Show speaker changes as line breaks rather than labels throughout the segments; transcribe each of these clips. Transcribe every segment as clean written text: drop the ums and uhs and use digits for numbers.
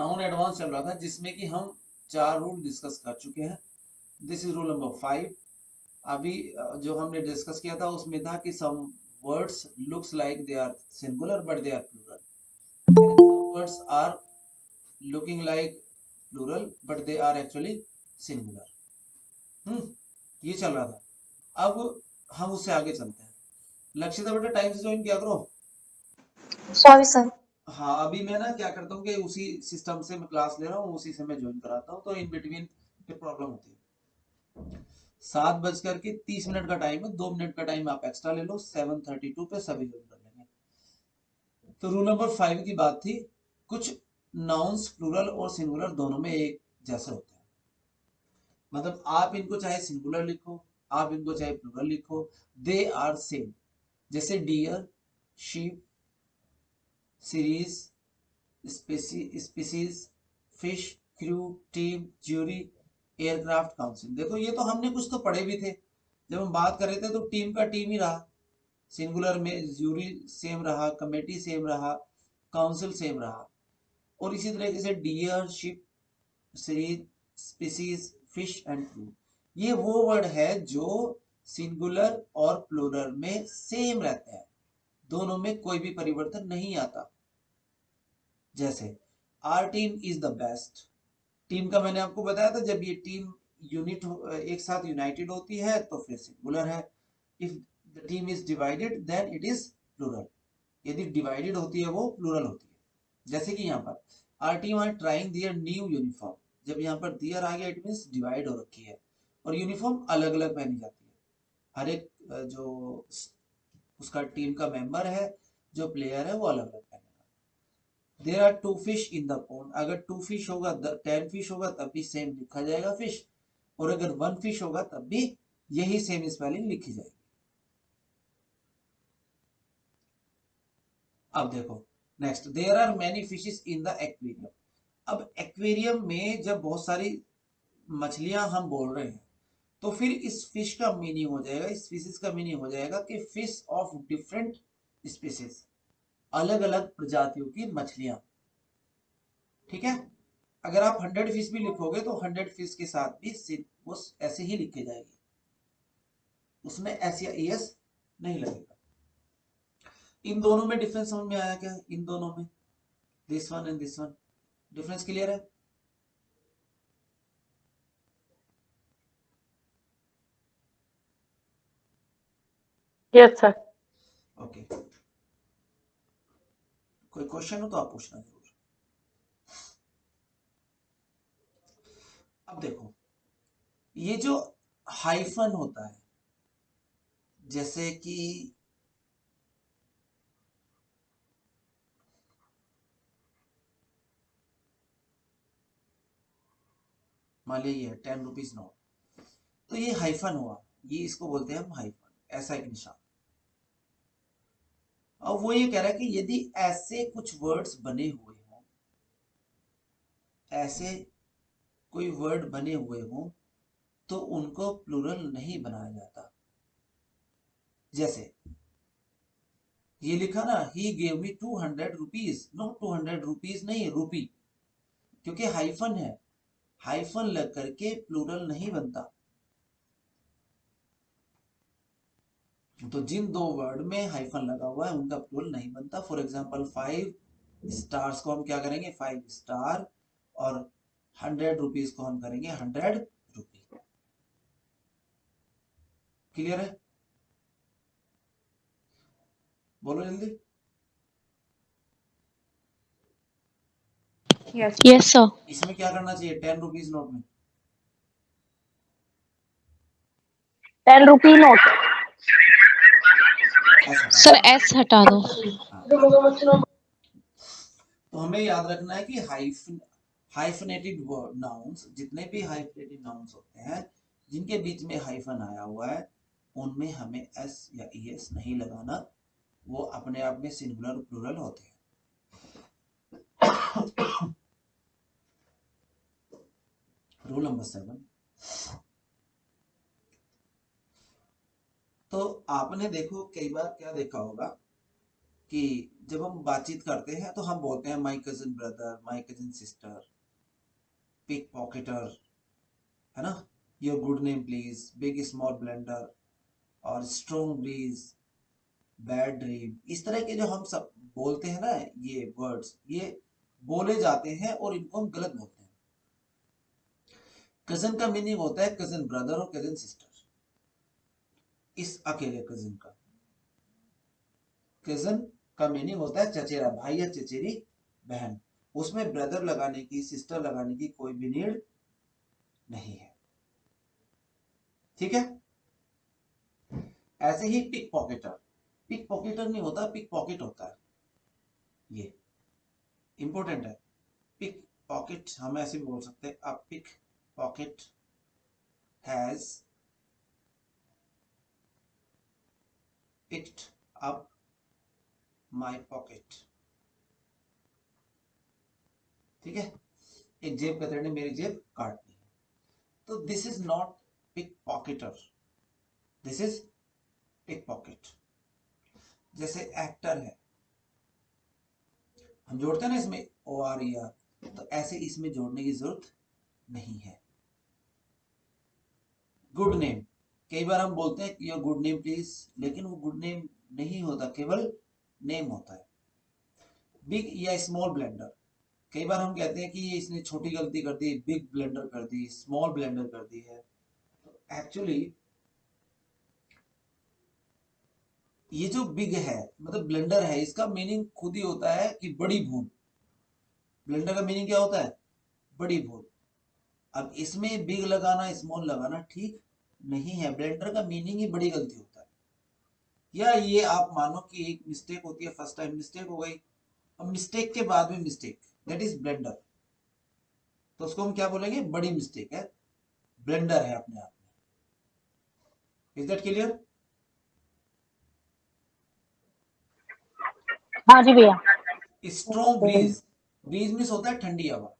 Noun advance चल रहा था जिसमें कि हम 4 रूल डिस्कस कर चुके हैं। This is rule number 5। अभी जो हमने डिस्कस किया था उसमें था कि some words looks like they are singular but they are plural, some words are looking like plural but they are actually singular। ये चल रहा था। अब हम उससे आगे चलते हैं। लक्षिता बेटा टाइम से ज्वाइन किया करो।
Sorry sir.
हाँ, अभी मैं ना क्या करता हूँ कि उसी सिस्टम से मैं क्लास ले रहा हूँ, उसी से मैं ज्वाइन कराता हूँ, तो इन बिटवीन फिर प्रॉब्लम होती है। 7:30 का टाइम है, 2 मिनट का टाइम आप एक्स्ट्रा ले लो, 7:32 पे सभी ज्वाइन कर लेंगे। तो रूल नंबर 5 की बात थी, कुछ नाउन्स प्लूरल और सिंगुलर दोनों में एक जैसे होते हैं। मतलब आप इनको चाहे सिंगुलर लिखो, आप इनको चाहे प्लूरल लिखो, दे आर सेम। जैसे deer, sheep, series, species, fish, crew, team, jury, aircraft, council. देखो ये तो हमने कुछ तो पढ़े भी थे। जब हम बात कर रहे थे तो टीम का टीम ही रहा, सिंगुलर में ज्यूरी सेम रहा, कमेटी सेम रहा, काउंसिल सेम रहा। और इसी तरीके से deer, ship, series, species, fish and crew, ये वो वर्ड है जो सिंगुलर और प्लूरल में सेम रहते हैं, दोनों में कोई भी परिवर्तन नहीं आता। जैसे our team is the best. Team का मैंने आपको बताया था, जब ये टीम यूनिट एक साथ यूनाइटेड होती है तो फिर सिंगुलर है। If the team is divided then it is plural. यदि डिवाइडेड होती है वो प्लूरल होती है। जैसे कि यहाँ पर our team are trying their new uniform, जब यहाँ पर दियर आ गया इट मीन्स डिवाइड हो रखी है और यूनिफॉर्म अलग अलग पहनी जाती है। हर एक जो उसका टीम का मेंबर है, जो प्लेयर है, वो अलग अलग पहनेगा। There are 2 fish in the pond, अगर 2 फिश होगा 10 फिश होगा तब भी सेम लिखा जाएगा फिश, और अगर 1 फिश होगा तब भी यही सेम स्पेलिंग लिखी जाएगी। अब देखो next, there are many fishes in the aquarium. अब एक्वेरियम में जब बहुत सारी मछलियां हम बोल रहे हैं तो फिर इस फिश का मीनिंग हो जाएगा, इस फिशेस का मीनिंग हो जाएगा कि फिश ऑफ डिफरेंट स्पीसीज, अलग अलग प्रजातियों की मछलियां। ठीक है, अगर आप 100 फिश भी लिखोगे तो 100 फिश के साथ भी वो ऐसे ही लिखे जाएगी, उसमें एस या एस नहीं लगेगा। इन दोनों में डिफरेंस समझ में आया क्या? इन दोनों में this one and this one, difference clear है?
Yes sir.
ओके, कोई क्वेश्चन हो तो आप पूछना जरूर। अब देखो ये जो हाइफन होता है, जैसे कि मान लीजिए ये 10 रुपीज नोट, तो ये हाइफन हुआ, ये इसको बोलते हैं हम हाइफन, ऐसा एक निशान। अब वो ये कह रहा है कि यदि ऐसे कुछ वर्ड्स बने हुए हों, ऐसे कोई वर्ड बने हुए हों तो उनको प्लूरल नहीं बनाया जाता। जैसे ये लिखा ना, he gave me 200 rupees, no 200 rupees नहीं, रूपी, क्योंकि हाइफन है, हाइफन लग करके प्लूरल नहीं बनता। तो जिन दो वर्ड में हाइफन लगा हुआ है उनका प्लूरल नहीं बनता। फॉर एग्जाम्पल 5 स्टार्स को हम क्या करेंगे, 5 स्टार, और 100 रुपीज को हम करेंगे 100 रुपी। क्लियर है? बोलो जल्दी।
Yes sir.
इसमें क्या करना चाहिए 10 रुपीज नोट में?
10 रुपी नोट।
ऐसा
सर एस हटा दो।
हाँ। तो हमें याद रखना है कि हाइफनेटेड वर्ड नाउन्स, जितने भी हाइफनेटेड नाउन्स होते हैं जिनके बीच में हाइफन आया हुआ है, उनमें हमें एस या ईएस नहीं लगाना, वो अपने आप में सिंगुलर प्लूरल होते हैं। रूल नंबर 7, तो आपने देखो कई बार क्या देखा होगा कि जब हम बातचीत करते हैं तो हम बोलते हैं my cousin brother, my cousin sister, pick pocketer, है ना, your good name please, big small blunder, और स्ट्रॉन्ग ब्रीज, बैड ड्रीम, इस तरह के जो हम सब बोलते हैं ना, ये वर्ड्स ये बोले जाते हैं और इनको हम गलत बोलते हैं। कजन का मीनिंग होता है कजन ब्रदर और कजन सिस्टर, इस अकेले कजन का। कजन का मीनिंग होता है चचेरा भाई या चचेरी बहन, उसमें ब्रदर लगाने की, सिस्टर लगाने की कोई भी नीड नहीं है, ठीक है। ऐसे ही पिक पॉकेटर, पिक पॉकेटर नहीं होता, पिक पॉकेट होता है, ये इंपॉर्टेंट है। पिक पॉकेट हम ऐसे भी बोल सकते हैं, a pick pocket has picked up my pocket, ठीक है, एक जेब कतरे ने मेरी जेब काट ली। तो this is not pick pocketer, this is pick pocket. जैसे एक्टर है, हम जोड़ते हैं ना इसमें ओ आर ई आर, तो ऐसे इसमें जोड़ने की जरूरत नहीं है। गुड नेम, कई बार हम बोलते हैं योर गुड नेम प्लीज, लेकिन वो गुड नेम नहीं होता, केवल नेम होता है। बिग या स्मॉल ब्लेंडर, कई बार हम कहते हैं कि ये इसने छोटी गलती कर दी, बिग ब्लेंडर कर दी, स्मॉल ब्लेंडर कर दी है। एक्चुअली ये जो बिग है मतलब ब्लेंडर है, इसका मीनिंग खुद ही होता है कि बड़ी भूल। ब्लेंडर का मीनिंग क्या होता है? बड़ी भूल। अब इसमें बिग लगाना, स्मॉल लगाना ठीक नहीं है, ब्लेंडर का मीनिंग ही बड़ी गलती होता है। या ये आप मानो कि एक मिस्टेक होती है, फर्स्ट टाइम मिस्टेक हो गई, अब मिस्टेक के बाद में मिस्टेक, दैट इज ब्लेंडर, तो उसको हम क्या बोलेंगे? बड़ी मिस्टेक है, ब्लेंडर है अपने आप में। Is that clear?
हाँ जी भैया।
स्ट्रॉन्ग ब्रीज, ब्रीज मीन्स होता है ठंडी हवा,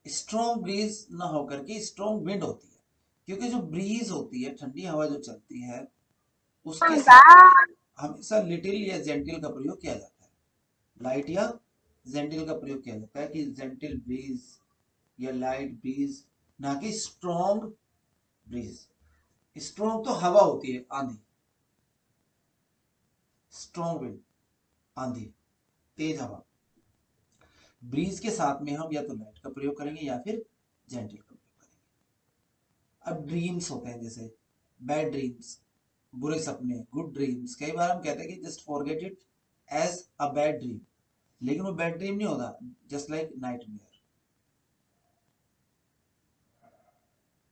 स्ट्रॉन्ग ब्रीज ना होकर के स्ट्रॉन्ग विंड होती है, क्योंकि जो ब्रीज होती है, ठंडी हवा जो चलती है, उसके साथ में हमेशा लिटिल या जेंटिल का प्रयोग किया जाता है, लाइट या जेंटिल का प्रयोग किया जाता है, कि जेंटिल ब्रीज या लाइट ब्रीज, ना कि स्ट्रॉन्ग ब्रीज। स्ट्रॉन्ग तो हवा होती है, आंधी, स्ट्रॉन्ग विंड आंधी, तेज हवा। ब्रीज के साथ में हम या तो लाइट का प्रयोग करेंगे या फिर जेंटिल का प्रयोग करेंगे। अब ड्रीम्स होते हैं, जैसे बैड ड्रीम्स, बुरे सपने, गुड ड्रीम्स, कई बार हम कहते हैं कि just forget it as a bad dream, लेकिन वो बैड ड्रीम नहीं होता, जस्ट लाइक नाइटमेयर,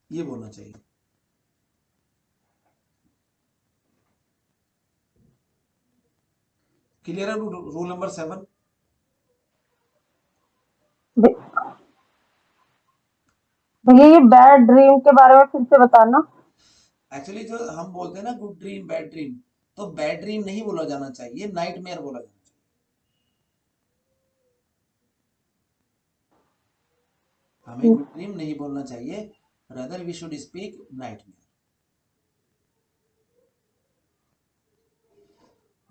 ये बोलना चाहिए। क्लियर है रूल नंबर 7?
भैया ये बैड ड्रीम के बारे में फिर से बताना।
एक्चुअली जो हम बोलते हैं ना गुड ड्रीम बैड ड्रीम, तो बैड ड्रीम नहीं बोला जाना चाहिए, नाइटमेयर बोला जाना चाहिए। हमें गुड ड्रीम नहीं बोलना चाहिए, rather we should speak nightmare.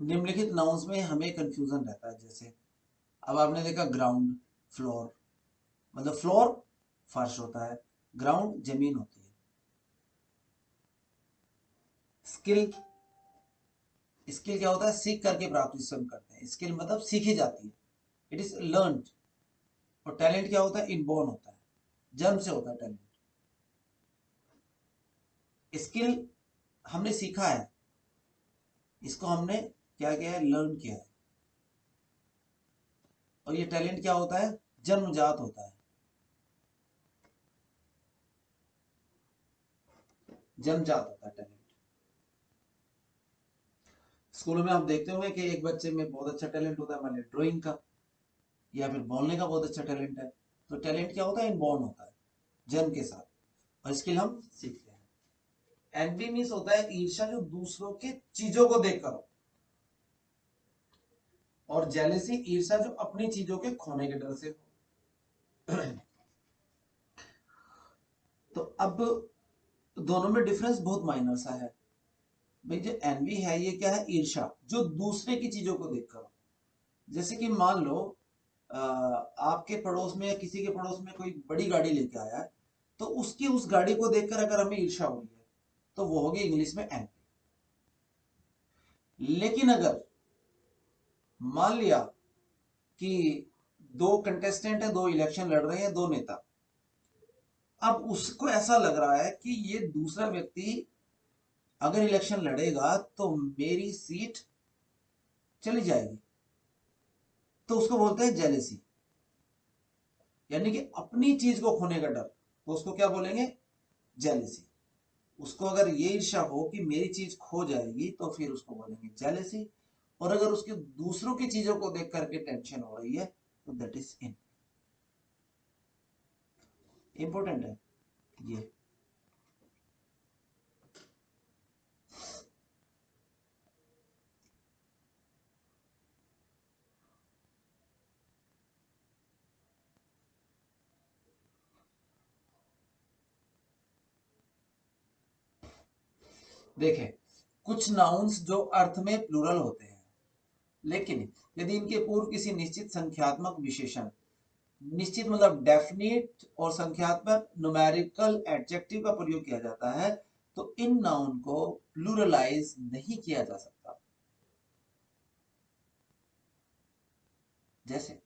निम्नलिखित नाउन्स में हमें कंफ्यूजन रहता है, जैसे अब आपने देखा ग्राउंड, फ्लोर, मतलब फ्लोर फर्श होता है, ग्राउंड जमीन होती है। स्किल, स्किल क्या होता है? सीख करके प्राप्त जिसे हम करते हैं, स्किल मतलब सीखी जाती है, इट इज लर्नड। और टैलेंट क्या होता है? इनबॉर्न होता है, जन्म से होता है टैलेंट। स्किल हमने सीखा है, इसको हमने क्या किया है? लर्न किया है। और ये टैलेंट क्या होता है? जन्मजात होता है, जन्मजात होता है टैलेंट। स्कूलों में आप देखते होंगे कि एक बच्चे में बहुत अच्छा टैलेंट होता है, मान लीजिए ड्राइंग का, या फिर बोलने का बहुत अच्छा टैलेंट है, तो टैलेंट क्या होता है? इनबॉर्न होता है, जन्म के साथ, और स्किल हम सीखते हैं। एनवी मीन्स होता है ईर्ष्या, जो दूसरों के चीजों को देखकर हो, और जेलेसी, ईर्ष्या जो अपनी चीजों के खोने के डर से हो। तो अब दोनों में डिफरेंस बहुत माइनर सा है। भाई जो एनवी है ये क्या है, ईर्ष्या, जो दूसरे की चीजों को देखकर। जैसे कि मान लो आपके पड़ोस में या किसी के पड़ोस में कोई बड़ी गाड़ी लेके आया है, तो उसकी उस गाड़ी को देखकर अगर हमें ईर्ष्या हो रही है तो वो होगी इंग्लिश में एनवी। लेकिन अगर मान लिया कि दो कंटेस्टेंट है, दो इलेक्शन लड़ रहे हैं, दो नेता, अब उसको ऐसा लग रहा है कि ये दूसरा व्यक्ति अगर इलेक्शन लड़ेगा तो मेरी सीट चली जाएगी, तो उसको बोलते हैं जेलेसी, यानी कि अपनी चीज को खोने का डर, तो उसको क्या बोलेंगे, जेलेसी। उसको अगर ये ईर्ष्या हो कि मेरी चीज खो जाएगी तो फिर उसको बोलेंगे जेलेसी। और अगर उसके दूसरों की चीजों को देख करके टेंशन हो रही है तो दैट इज इन। इंपॉर्टेंट है ये। देखें, कुछ नाउन्स जो अर्थ में प्लूरल होते हैं, लेकिन यदि इनके पूर्व किसी निश्चित संख्यात्मक विशेषण, निश्चित मतलब डेफिनिट, और संख्यात्मक न्यूमेरिकल एडजेक्टिव का प्रयोग किया जाता है तो इन नाउन को प्लूरलाइज नहीं किया जा सकता। जैसे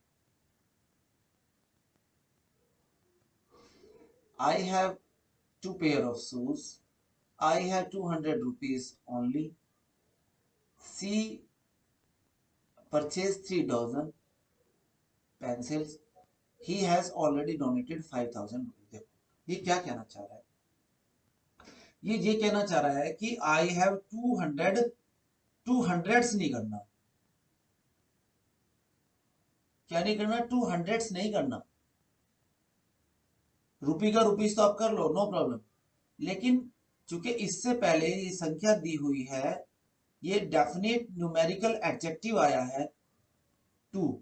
I have 2 pair of shoes, I have 200 rupees only, she purchased 3 dozen pencils, he has already donated 5,000 rupees। देखो ये क्या कहना चाह रहा है, ये कहना चाह रहा है कि आई हैव 200, 200s नहीं करना, क्या नहीं करना, 200s नहीं करना। रुपी का रुपीस तो आप कर लो, नो प्रॉब्लम, लेकिन चूंकि इससे पहले ये संख्या दी हुई है, ये डेफिनेट न्यूमेरिकल एडजेक्टिव आया है 2,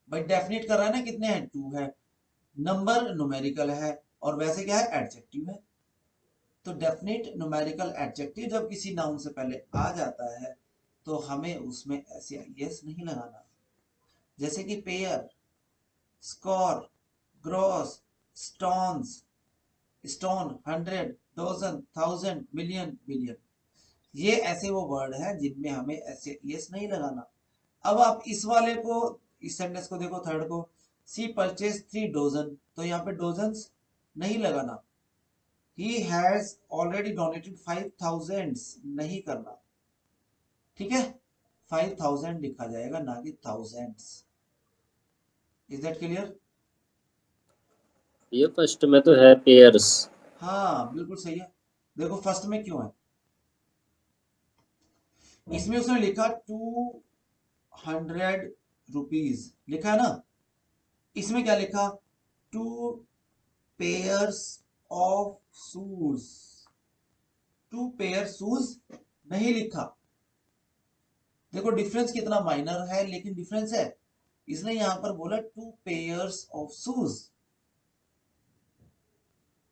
भाई डेफिनेट कर रहा है ना, कितने हैं, 2 है, नंबर न्यूमेरिकल है, और वैसे क्या है, एडजेक्टिव है। तो डेफिनेट न्यूमेरिकल एडजेक्टिव जब किसी नाउन से पहले आ जाता है तो हमें उसमें ऐसे यस नहीं लगाना। जैसे कि pair, score, gross, stones, stone, 100, dozen, 1000, million, billion, ये ऐसे वो वर्ड हैं जिनमें हमें ऐसे यस नहीं लगाना। अब आप इस वाले को, इस सेंटेंस को देखो, थर्ड को, सी परचेज 3 डोजन, तो यहाँ पे डोजन्स नहीं लगाना। ही हैज ऑलरेडी डोनेटेड 5,000 नहीं करना, ठीक है, 5,000 लिखा जाएगा ना कि थाउजेंड्स। Is that clear?
ये फर्स्ट में तो है पेयर्स।
हाँ बिल्कुल सही है। देखो फर्स्ट में क्यों है, इसमें उसने लिखा 200 रुपीज लिखा है ना, इसमें क्या लिखा, 2 pairs of shoes, 2 pair shoes नहीं लिखा। देखो डिफरेंस कितना माइनर है, लेकिन डिफरेंस है। इसने यहां पर बोला 2 पेयर्स ऑफ शूज,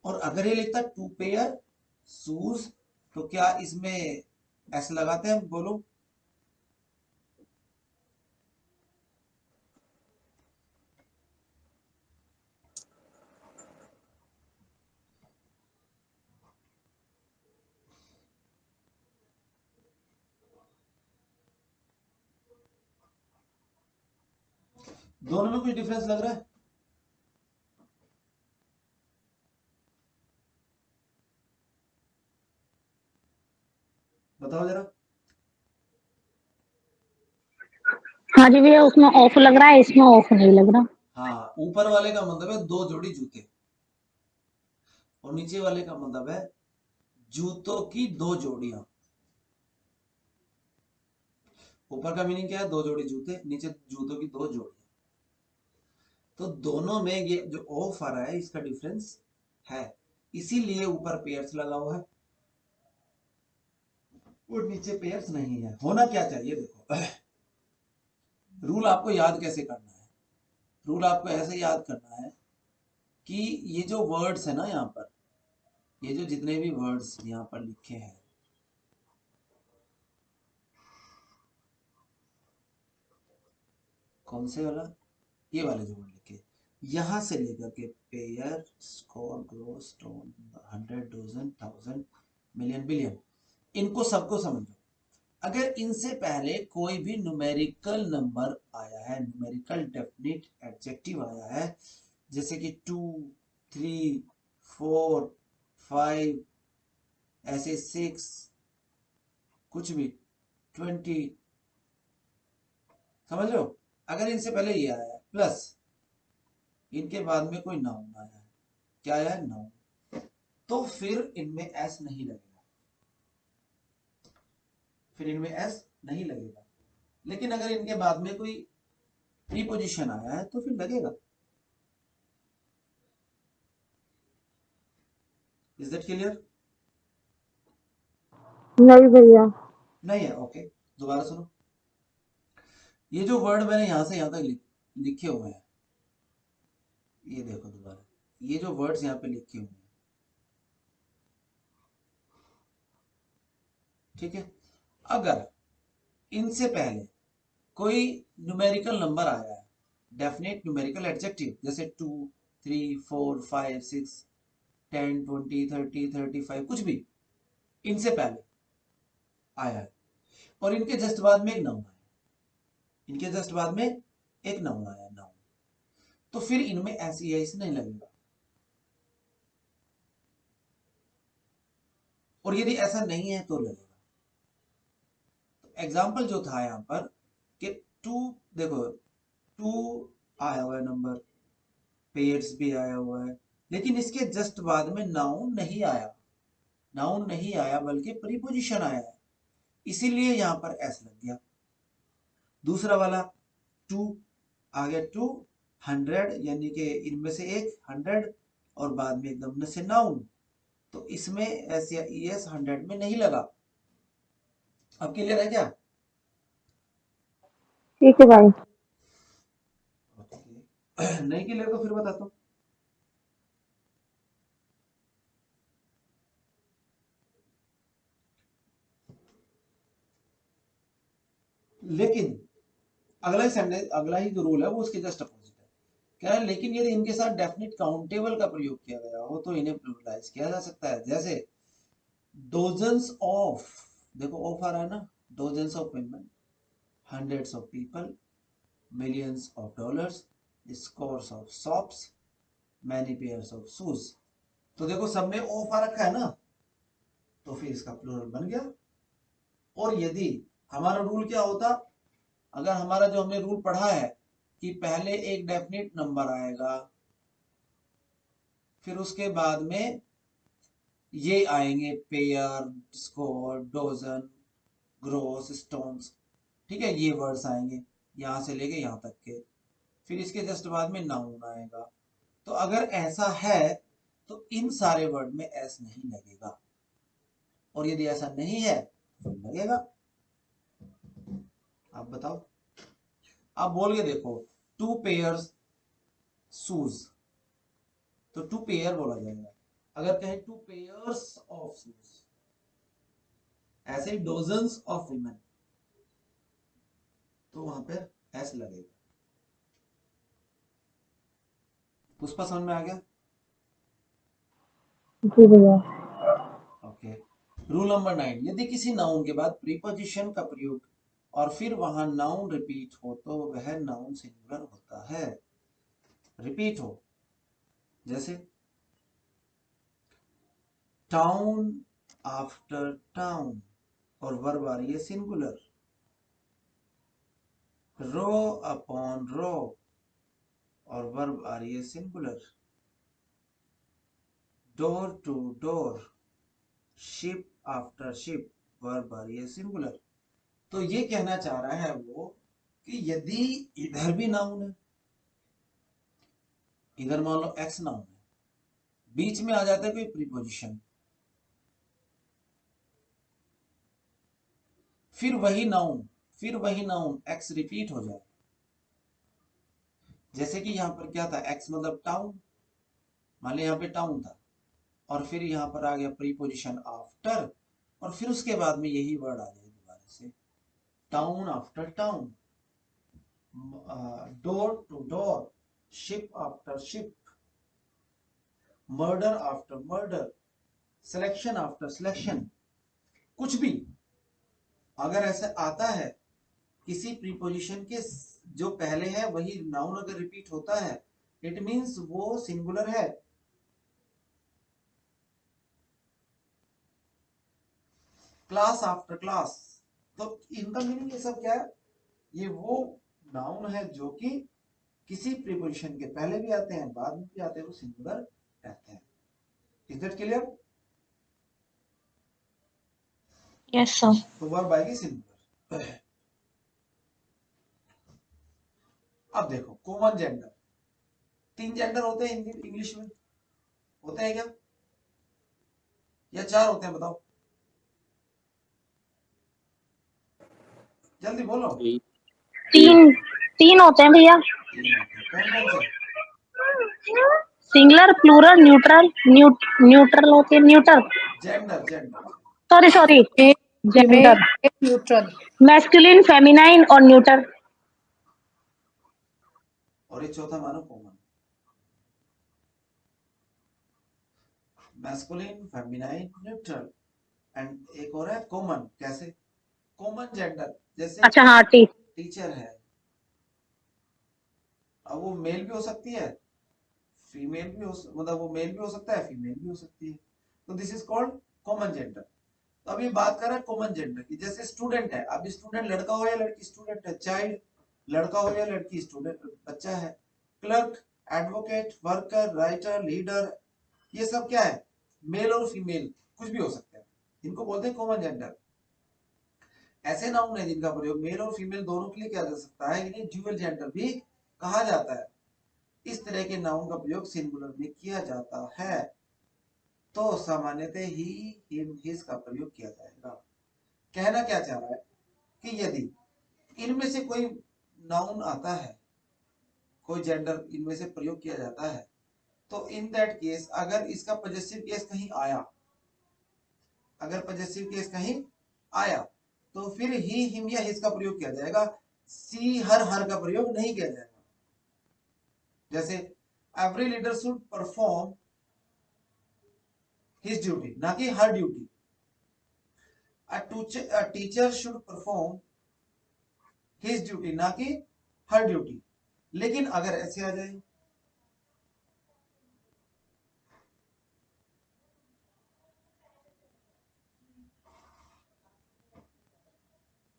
और अगर ये लिखता 2 पेयर शूज तो क्या इसमें ऐसे लगाते हैं, बोलो। दोनों में कुछ डिफरेंस लग रहा है? बताओ जरा।
हाँ जी भैया, उसमें ऑफ लग रहा है, इसमें ऑफ नहीं लग रहा।
हाँ, ऊपर वाले का मतलब है 2 जोड़ी जूते, और नीचे वाले का मतलब है जूतों की 2 जोड़ियां। ऊपर का मीनिंग क्या है, 2 जोड़ी जूते, नीचे जूतों की 2 जोड़ियां। तो दोनों में ये जो ऑफ आ रहा है इसका डिफरेंस है, इसीलिए ऊपर पेयर्स लगा हुआ है और नीचे पेयर्स नहीं है। होना क्या चाहिए, देखो रूल आपको याद कैसे करना है, रूल आपको ऐसे याद करना है कि ये जो वर्ड्स है ना यहाँ पर, ये जो जितने भी वर्ड्स यहाँ पर लिखे हैं, कौन से वाला, ये वाले जो वर्ड लिखे, यहां से लेकर के pair, score, gross, ton, 100, dozen, 1000, million, billion, इनको सबको समझो। अगर इनसे पहले कोई भी न्यूमेरिकल नंबर आया है, न्यूमेरिकल डेफिनिट एडजेक्टिव आया है, जैसे कि 2, 3, 4, 5, ऐसे 6, कुछ भी 20, समझ लो, अगर इनसे पहले ये आया है प्लस इनके बाद में कोई नाउन आया है, क्या आया है, नाउन, तो फिर इनमें एस नहीं लगेगा, फिर इनमें एस नहीं लगेगा। लेकिन अगर इनके बाद में कोई प्रीपोजिशन आया है तो फिर लगेगा। Is that clear?
नहीं भैया।
नहीं है, ओके। दोबारा सुनो, ये जो वर्ड मैंने यहां से यहां तक लिखे हुए हैं, ये देखो दोबारा, ये जो वर्ड्स यहाँ पे लिखे हुए हैं, ठीक है, अगर इनसे पहले कोई न्यूमेरिकल नंबर आया है, डेफिनेट न्यूमेरिकल एडजेक्टिव, जैसे 2, 3, 4, 5, 6, 10, 20, 30, 35, कुछ भी इनसे पहले आया है, और इनके जस्ट बाद में एक नाउन आया, इनके जस्ट बाद में एक नाउन आया, नाउन, तो फिर इनमें ऐसी ऐसी नहीं लगेगा। और यदि ऐसा नहीं है तो लगेगा। तो एग्जाम्पल जो था यहां पर कि 2, देखो 2 आया हुआ है नंबर, पेयर्स भी आया हुआ है, लेकिन इसके जस्ट बाद में नाउन नहीं आया, नाउन नहीं आया बल्कि प्रीपोजिशन आया है, इसीलिए यहां पर एस लग गया। दूसरा वाला 2 आ गया, 2, 100, यानी कि इनमें से एक 100 और बाद में एकदम से नाउन, तो इसमें एस या ई एस 100 में नहीं लगा। अब क्लियर है क्या?
ठीक है भाई।
नहीं क्लियर तो फिर बताता हूँ। लेकिन अगला ही सेंटेंस, अगला ही जो रूल है वो उसके जस्ट अपोजिट है। क्या है, लेकिन यदि इनके साथ डेफिनेट काउंटेबल का प्रयोग किया गया हो तो इन्हें प्लूरलाइज किया जा सकता है। जैसे डोजन्स ऑफ, देखो ऑफ आ रहा है ना, dozens of women, hundreds of people, millions of dollars, scores of shops, many pairs of shoes। तो देखो सब में ऑफ आ रखा है ना, तो फिर इसका प्लूरल बन गया। और यदि हमारा रूल क्या होता, अगर हमारा जो हमने रूल पढ़ा है कि पहले एक डेफिनेट नंबर आएगा, फिर उसके बाद में ये आएंगे pair, score, dozen, gross, stones, ठीक है, ये वर्ड्स आएंगे यहां से लेके यहां तक के, फिर इसके जस्ट बाद में नाउन आएगा। तो अगर ऐसा है तो इन सारे वर्ड में एस नहीं लगेगा, और यदि ऐसा नहीं है तो लगेगा। आप बताओ, आप बोल के देखो, 2 पेयर्स शूज, तो 2 पेयर बोला जाएगा। अगर कहें 2 पेयर्स ऑफ शूज, ऐसे ही डोजन्स ऑफ विमेन, तो वहां पर एस लगेगा। पुष्पा समझ में आ गया?
जी भैया।
ओके। रूल नंबर 9, यदि किसी नाउन के बाद प्रीपोजिशन का प्रयोग और फिर वहां नाउन रिपीट हो तो वह नाउन सिंगुलर होता है। रिपीट हो, जैसे टाउन आफ्टर टाउन, और वर्ब आ रही है सिंगुलर, रो अपॉन रो, और वर्ब आ रही है singular, door to door, ship after ship, verb आ रही है सिंगुलर। तो ये कहना चाह रहा है वो कि यदि इधर भी नाउन है, इधर मान लो एक्स नाउन है, बीच में आ जाता है कोई प्रीपोजिशन, फिर वही नाउन एक्स रिपीट हो जाए, जैसे कि यहां पर क्या था, एक्स मतलब टाउन, मान लो यहाँ पे टाउन था, और फिर यहाँ पर आ गया प्रीपोजिशन आफ्टर, और फिर उसके बाद में यही वर्ड आ जाए दोबारा से, town after town, door to door, ship after ship, murder after murder, selection after selection, कुछ भी अगर ऐसा आता है किसी प्रीपोजिशन के जो पहले है वही नाउन अगर रिपीट होता है, इट मींस वो सिंगुलर है। क्लास आफ्टर क्लास, तो इनका मीनिंग ये सब क्या है, ये वो नाउन है जो कि किसी प्रीपोजिशन के पहले भी आते हैं बाद में भी आते हैं, वो सिंगुलर रहते हैं। Is that clear?
Yes sir.
तो वर्ब आएगी सिंगुलर। अब देखो कॉमन जेंडर, 3 जेंडर होते हैं हिंदी इंग्लिश में, होते हैं क्या या 4 होते हैं बताओ, जल्दी बोलो।
3 3 होते हैं भैया।
3 होते हैं, कौन कौन से?
सिंगुलर, प्लूरल, न्यूट्रल, न्यूट्रल होते हैं, neutral,
gender gender
sorry gender,
neutral,
masculine, feminine और न्यूट्रल।
और ये चौथा मानो common, masculine, feminine, neutral, and एक और है कॉमन। कैसे कॉमन जेंडर? जैसे
अच्छा हाँ ठीक।
टीचर है, अब वो मेल भी हो सकती है, फीमेल भी हो, मतलब वो मेल भी हो सकता है, फीमेल भी हो सकती है, तो this is called common gender. तो अभी बात कर रहे हैं कॉमन जेंडर की। जैसे स्टूडेंट है, अब स्टूडेंट लड़का हो या लड़की स्टूडेंट है, चाइल्ड लड़का हो या लड़की स्टूडेंट बच्चा है, clerk, advocate, worker, writer, leader, ये सब क्या है, मेल और फीमेल कुछ भी हो सकता है, इनको बोलते हैं कॉमन जेंडर। ऐसे नाउन है जिनका प्रयोग मेल और फीमेल दोनों के लिए किया जा सकता है, इन्हें ड्यूअल जेंडर भी कहा जाता है। इस तरह के नाउन का प्रयोग सिंगुलर में किया जाता है तो सामान्यतः ही हिम हिज का प्रयोग किया जाएगा। कहना क्या चाह रहा है कि यदि इनमें से कोई नाउन आता है, कोई जेंडर इनमें से प्रयोग किया जाता है, तो इन दैट केस अगर इसका पॉजेसिव केस कहीं आया, अगर पॉजेसिव केस कहीं आया तो फिर ही हिम या हिज का प्रयोग किया जाएगा, सी हर का प्रयोग नहीं किया जाएगा। जैसे every leader should perform his duty, ना कि her duty. a teacher should perform his duty, ना कि हर ड्यूटी। लेकिन अगर ऐसे आ जाए,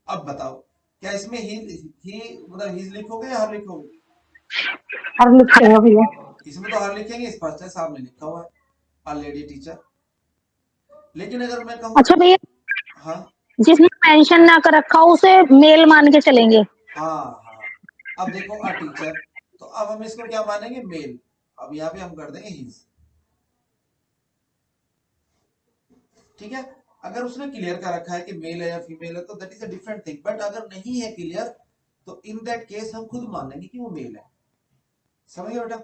अब बताओ क्या इसमें ही मतलब हिज लिखोगे या हर लिखोगे?
हर लिखेगा भैया।
इसमें तो हर लिखेंगे, स्पष्ट है, सामने लिखा हुआ है अ लेडी टीचर। लेकिन अगर मैं कहूँ,
अच्छा भैया,
हाँ
जिसने मेंशन ना कर रखा हो उसे मेल मान के चलेंगे।
हाँ हाँ, अब देखो अ टीचर, तो अब हम इसको क्या मानेंगे, मेल। अब यहाँ पे हम कर देंगे हिज, ठीक है। अगर उसने क्लियर कर रखा है कि मेल है या फीमेल है तो that is a different thing, but अगर नहीं है क्लियर तो इन दैट केस हम खुद मान लेंगे कि वो मेल है। समझ गए बेटा?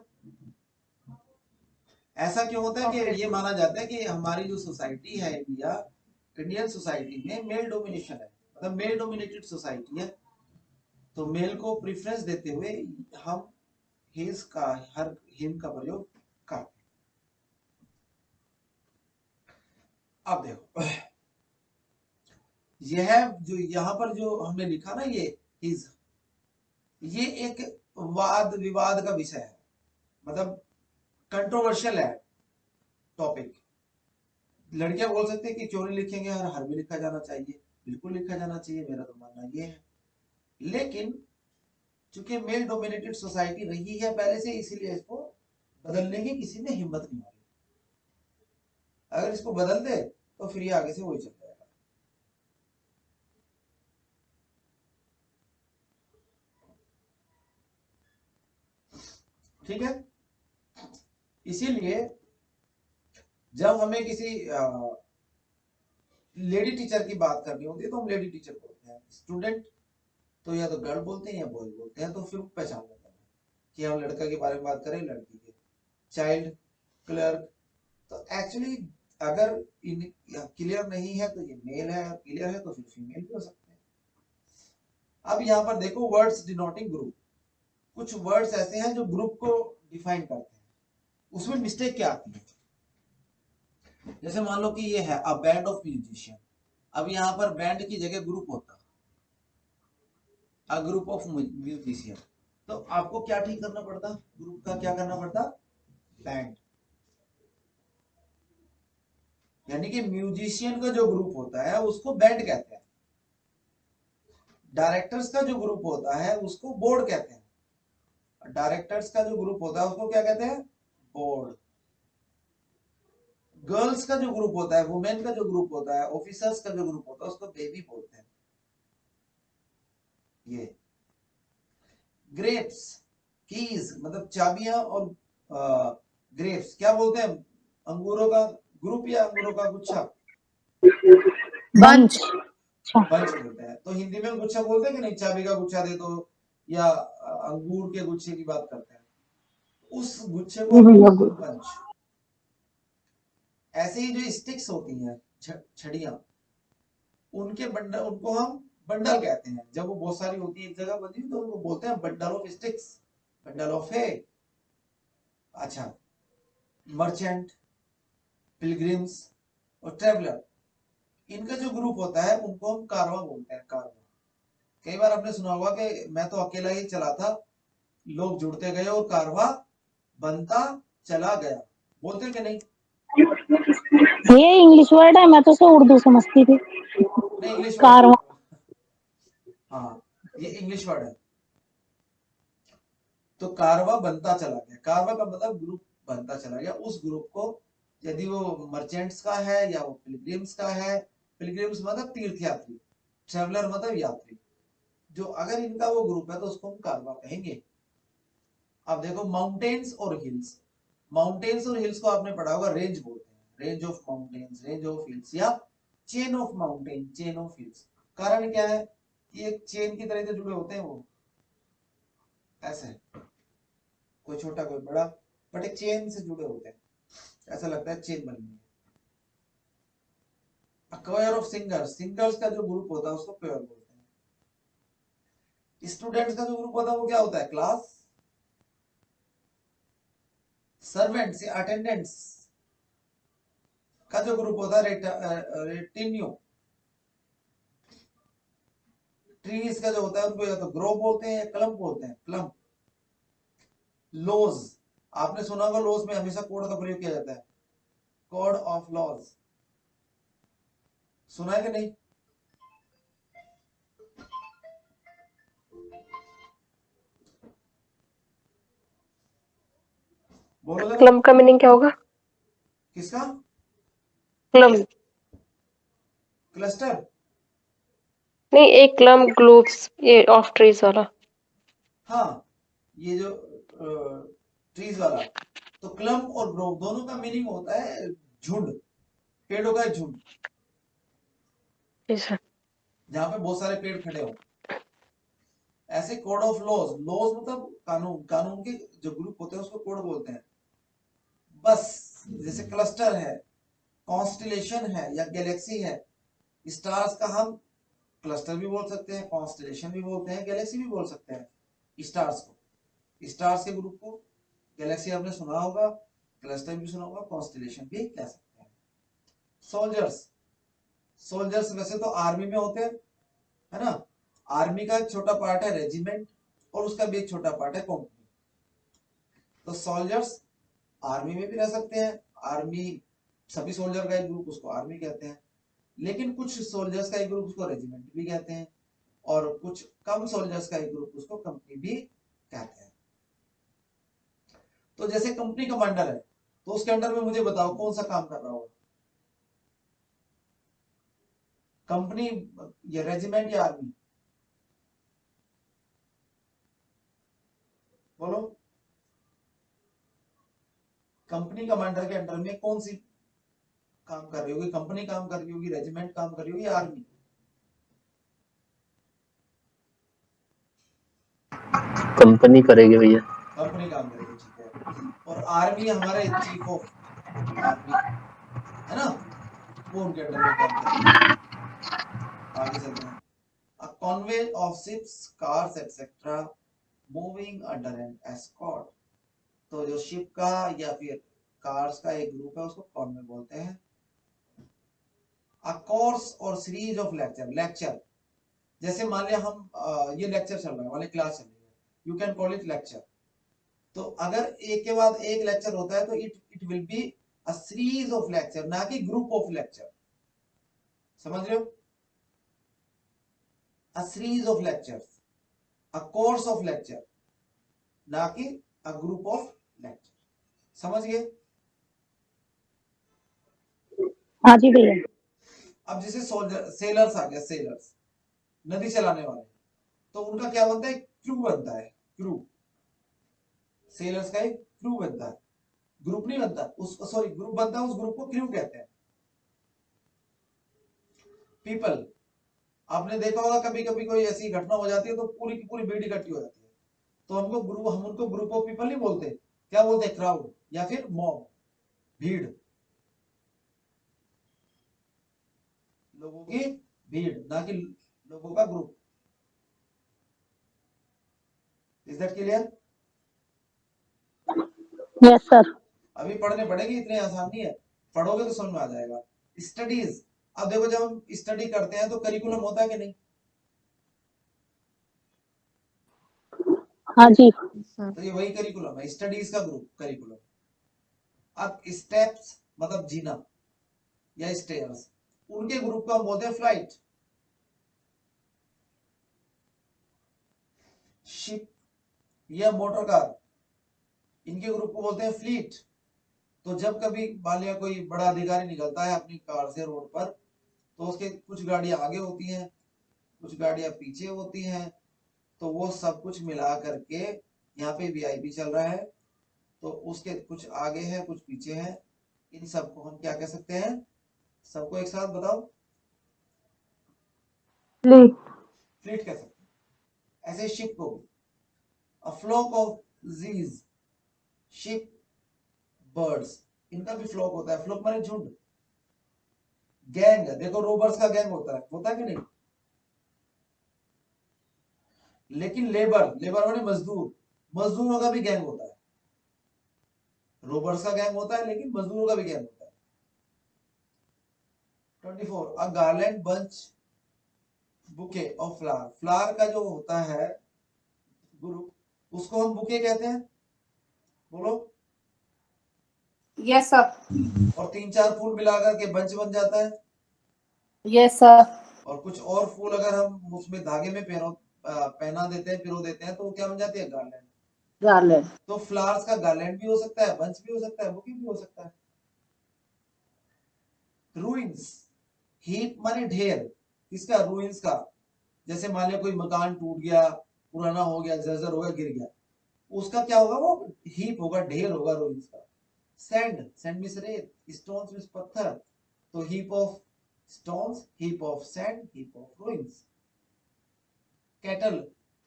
ऐसा क्यों होता है कि ये माना जाता है कि हमारी जो सोसाइटी है इंडिया, इंडियन सोसाइटी में मेल डोमिनेशन है, मतलब मेल डोमिनेटेड सोसाइटी है, तो मेल को प्रेफरेंस देते हुए हम हिज का हर हिम का प्रयोग करते। अब देखो यह जो यहाँ पर जो हमने लिखा ना ये हिज, ये एक वाद विवाद का विषय है, मतलब कंट्रोवर्शियल है टॉपिक। लड़कियां बोल सकते हैं कि क्यों नहीं लिखेंगे, हर भी लिखा जाना चाहिए, बिल्कुल लिखा जाना चाहिए, मेरा तो मानना ये है। लेकिन चूंकि मेल डोमिनेटेड सोसाइटी रही है पहले से, इसीलिए इसको बदलने की किसी ने हिम्मत नहीं मारी। अगर इसको बदल दे तो फिर ये आगे से वही चल जाएगा। ठीक है, इसीलिए जब हमें किसी लेडी टीचर की बात करनी होती है तो हम लेडी टीचर बोलते हैं, स्टूडेंट तो या तो गर्ल बोलते हैं या बॉय बोलते हैं, तो फिर पहचान लेते हैं कि हम लड़का के बारे में बात करें लड़की के। चाइल्ड, क्लर्क, तो एक्चुअली अगर क्लियर नहीं है तो ये मेल है, क्लियर है तो फिर फीमेल भी हो सकते हैं। अब यहाँ पर देखो वर्ड्स डिनोटिंग ग्रुप, कुछ वर्ड्स ऐसे हैं जो ग्रुप को डिफाइन करते हैं, उसमें मिस्टेक क्या आती है। जैसे मान लो कि ये है अ बैंड ऑफ म्यूजिशियन, अब यहाँ पर बैंड की जगह ग्रुप होता, अ ग्रुप ऑफ म्यूजिशियन, तो आपको क्या ठीक करना पड़ता, ग्रुप का क्या करना पड़ता, बैंड। यानी कि म्यूजिशियन का जो ग्रुप होता है उसको बैंड कहते हैं, डायरेक्टर्स का जो ग्रुप होता है उसको बोर्ड कहते हैं, डायरेक्टर्स का जो ग्रुप होता है उसको क्या कहते हैं, बोर्ड। गर्ल्स का जो ग्रुप होता है, वुमेन का जो ग्रुप होता है, ऑफिसर्स का जो ग्रुप होता है उसको बेबी बोलते हैं। ये ग्रेप्स, कीज मतलब चाबियां, और ग्रेप्स क्या बोलते हैं, अंगूरों का ग्रुप या अंगूरों का गुच्छा,
बंच। अच्छा।
बंच बोलते हैं। तो हिंदी में गुच्छा बोलते हैं कि नहीं, चाबी का गुच्छा दे दो, या अंगूर के गुच्छे की बात करते हैं, उस गुच्छे को
जी
हम
भैया
बोलते
गुड।
हैं बंच। ऐसे ही जो स्टिक्स होती हैं, छड़ियां, उनके बंडल, उनको हम बंडल कहते हैं, जब वो बहुत सारी होती है एक जगह बंधी तो उनको बोलते हैं bundle of sticks, bundle of है। अच्छा, मर्चेंट, पिलग्रिम्स और ट्रेवलर, इनका जो ग्रुप होता है उनको हम कारवा बोलते हैं, कारवा। कई बार आपने सुना होगा कि मैं तो अकेला ही चला था, लोग जुड़ते गए और कारवा बनता चला गया, बोलते कि नहीं।
ये इंग्लिश वर्ड है, मैं तो उसे उर्दू समझती थी।
नहीं, इंग्लिश वर्ड
कारवा।
है, हाँ ये इंग्लिश वर्ड है। तो कारवा बनता चला गया, कारवा का मतलब ग्रुप बनता चला गया, उस ग्रुप को, यदि वो मर्चेंट्स का है या वो पिलग्रिम्स का है, पिलग्रिम्स मतलब तीर्थ यात्री, ट्रेवलर मतलब यात्री, जो अगर इनका वो ग्रुप है तो उसको हम कारवा कहेंगे। अब देखो माउंटेन्स और हिल्स, माउंटेन्स और हिल्स को आपने पढ़ा होगा, रेंज बोलते हैं, range of mountains, range of hills, या chain of mountain, chain of hills. कारण क्या है कि एक चेन की तरह से जुड़े होते हैं वो, ऐसे कोई छोटा कोई बड़ा, बट एक चेन से जुड़े होते हैं, ऐसा लगता है चेन बनी है। क्वायर ऑफ सिंगर्स, सिंगर्स का जो ग्रुप होता है उसको क्वायर बोलते हैं। स्टूडेंट्स का जो ग्रुप होता है वो क्या होता है, क्लास। सर्वेंट्स या अटेंडेंट्स का जो ग्रुप होता है रेटिन्यू। ट्रीज का जो होता है उनको या तो ग्रोव बोलते हैं या क्लम्प बोलते हैं, क्लम्प। लॉज, आपने सुना होगा लॉज में हमेशा कोड का प्रयोग किया जाता है, कोड ऑफ लॉज, सुना है कि नहीं। बोलो जरा,
क्लम का मीनिंग क्या होगा?
किसका,
क्लम
क्लस्टर।
नहीं, एक क्लम ग्लोब्स, ये ऑफ ट्रीज वाला।
हाँ, ये जो ट्रीज वाला, तो क्लम्प और ग्रोव दोनों का मीनिंग होता है झुंड, पेड़ों का झुंड,
अच्छा।
जहां पे बहुत सारे पेड़ खड़े हो। ऐसे कोड ऑफ लॉज, लॉज मतलब कानून, कानून के जो ग्रुप होते हैं उसको कोड बोलते हैं। बस जैसे क्लस्टर है, कॉन्स्टलेशन है या गैलेक्सी है, स्टार्स का हम क्लस्टर भी बोल सकते हैं, कॉन्स्टलेशन भी बोलते हैं, गैलेक्सी भी बोल सकते हैं स्टार्स को, स्टार्स के ग्रुप को। गैलेक्सी आपने सुना होगा, क्लस्टर भी सुना होगा, कॉन्स्टलेशन भी कह सकते हैं। सोल्जर्स, सोल्जर्स वैसे तो आर्मी में होते हैं, है ना। आर्मी का एक छोटा पार्ट है रेजिमेंट, और उसका भी एक छोटा पार्ट है कंपनी। तो सोल्जर्स आर्मी में भी रह सकते हैं, आर्मी सभी सोल्जर का एक ग्रुप उसको आर्मी कहते हैं, लेकिन कुछ सोल्जर्स का एक ग्रुप उसको रेजिमेंट भी कहते हैं, और कुछ कम सोल्जर्स का एक ग्रुप उसको कंपनी भी कहते हैं। तो जैसे कंपनी कमांडर है तो उसके अंडर में मुझे बताओ कौन सा काम कर रहा होगा, कंपनी या रेजिमेंट या आर्मी, बोलो। कंपनी कमांडर के अंडर में कौन सी काम कर रही होगी, कंपनी काम कर रही होगी, रेजिमेंट काम कर रही होगी या आर्मी।
कंपनी करेगी भैया।
कंपनी काम करेगी, ठीक है। और आर्मी हमारे चीफ ऑफ आर्मी, है ना, वो उनके अंडर में काम करेगी। आगे चलते हैं। convoy of ships, cars, etc. moving under an escort. तो जो शिप का या फिर कार्स का एक ग्रुप है उसको कॉन्वे बोलते हैं। अ कोर्स और सीरीज ऑफ लेक्चर जैसे मान लिया हम ये लेक्चर चल रहा है, वाले क्लास चल रही है, you can call it lecture. तो अगर एक के बाद एक लेक्चर होता है तो it will be a series of lecture, ना कि ग्रुप ऑफ लेक्चर। समझ रहे हो? A series of lectures, a course of lecture, ना कि अ ग्रुप ऑफ लेक्चर। समझ गए?
हाँ जी भैया।
अब जैसे सोल्जर, सेलर्स आ गया, सेलर्स नदी चलाने वाले, तो उनका क्या बनता है? क्रू बनता है, क्रू। सेलर्स का एक क्रू बनता है, ग्रुप नहीं बनता। उस सॉरी ग्रुप बनता है, उस ग्रुप को क्रू कहते हैं। पीपल, आपने देखा होगा कभी कभी कोई ऐसी घटना हो जाती है तो पूरी की पूरी भीड़ इकट्ठी हो जाती है, तो हम उनको ग्रुप ऑफ पीपल नहीं बोलते, क्या बोलते हैं? क्राउड या फिर मॉब, भीड़, लोगों की भीड़, ना कि लोगों का group. Is that clear?
Yes sir.
अभी पढ़ने पड़ेगी, इतने आसान नहीं है, पढ़ोगे तो समझ में आ जाएगा। स्टडीज, अब देखो जब हम स्टडी करते हैं तो करिकुलम होता है कि नहीं?
हाँ जी।
तो ये वही करिकुलम है, स्टडीज का ग्रुप करिकुलम। अब स्टेप्स मतलब जीना या स्टेयर्स, उनके ग्रुप को हम बोलते हैं फ्लाइट। शिप या मोटर कार, इनके ग्रुप को बोलते हैं फ्लीट। तो जब कभी मान लिया कोई बड़ा अधिकारी निकलता है अपनी कार से रोड पर, तो उसके कुछ गाड़ियां आगे होती हैं, कुछ गाड़ियां पीछे होती हैं, तो वो सब कुछ मिला करके, यहाँ पे वीआईपी चल रहा है तो उसके कुछ आगे है कुछ पीछे है, इन सबको हम क्या कह सकते हैं? सबको एक साथ बताओ।
फ्लीट।
फ्लीट कह सकते हैं। ऐसे शिप को भी, a flock of geese, sheep, birds, इनका भी फ्लॉक होता है। फ्लॉक माने झुंड। गैंग, देखो रोबर्स का गैंग होता है कि नहीं? लेकिन लेबर, लेबर माने मजदूर, मजदूरों का भी गैंग होता है। रोबर्स का गैंग होता है लेकिन मजदूरों का भी गैंग होता है। 24 a garland bunch bouquet of flower, flower का जो होता है ग्रुप, उसको हम बुके कहते हैं। बोलो।
Yes sir.
और 3-4 फूल मिलाकर के बंच बन जाता है।
Yes sir.
और कुछ और फूल अगर हम उसमें धागे में पहना देते हैं, पिरो देते हैं, तो वो क्या बन जाती है? गार्लैंड।
गार्लैंड।
तो फ्लावर्स का गार्लैंड भी हो सकता है, बंच भी हो सकता है, बुके भी हो सकता है। रूइंस, हीप माने ढेर, किसका? रूइंस का। जैसे मान लिया कोई मकान टूट गया, पुराना हो गया, जर्जर हो गया, गिर गया, उसका क्या होगा? वो हीप होगा, ढेर होगा रूइंस का। सैंड, सैंड मींस रेत, स्टोन्स मींस पत्थर, तो heap of stones, heap of sand, heap of ruins. Cattle,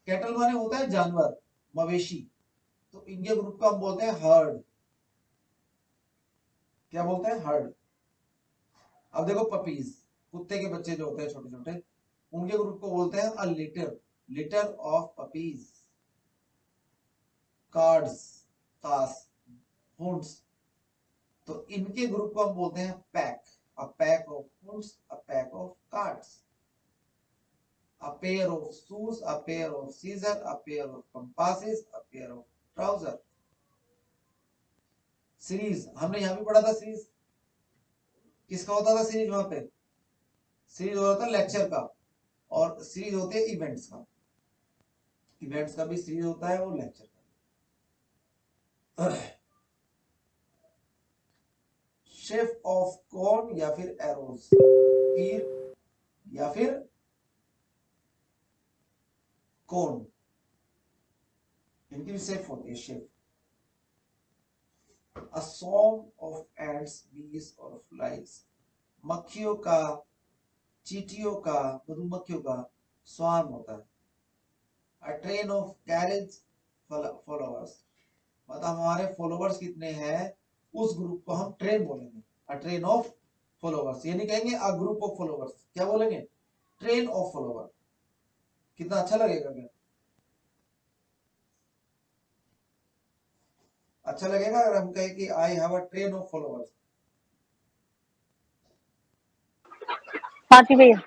cattle माने होता है जानवर, मवेशी, तो इनके ग्रुप को हम बोलते हैं हर्ड। क्या बोलते हैं? हर्ड। अब देखो पपीज, कुत्ते के बच्चे जो होते हैं छोटे छोटे, उनके ग्रुप को बोलते हैं a litter, litter of puppies. Cards, कास, हुंड्स, तो इनके ग्रुप को हम बोलते हैं pack, a pack of hounds, a pack of cards. A pair of shoes, a pair of scissors, a pair of compasses, a pair of trousers. Series, हमने यहाँ भी पढ़ा था सीरीज, किसका होता था सीरीज? वहां पे सीरीज होता था लेक्चर का, और सीरीज होते हैं इवेंट्स का। इवेंट्स का भी सीरीज होता है और लेक्चर का। शेफ ऑफ कॉर्न या फिर एरोज, तीर या फिर कॉर्न, इनकी भी शेफ होती है, chef. A swarm of ants, bees or flies, मक्खियों का, चींटियों का, मधुमक्खियों का स्वार्म होता है। A train of carriage followers, मतलब हमारे फॉलोवर्स कितने हैं, उस ग्रुप को हम ट्रेन बोलेंगे। A train of followers, ये नहीं कहेंगे a group of followers, क्या बोलेंगे? Train of follower. कितना अच्छा लगेगा क्या? अच्छा लगेगा अगर हम कहें कि I have a train of followers.
हाँ जी भैया।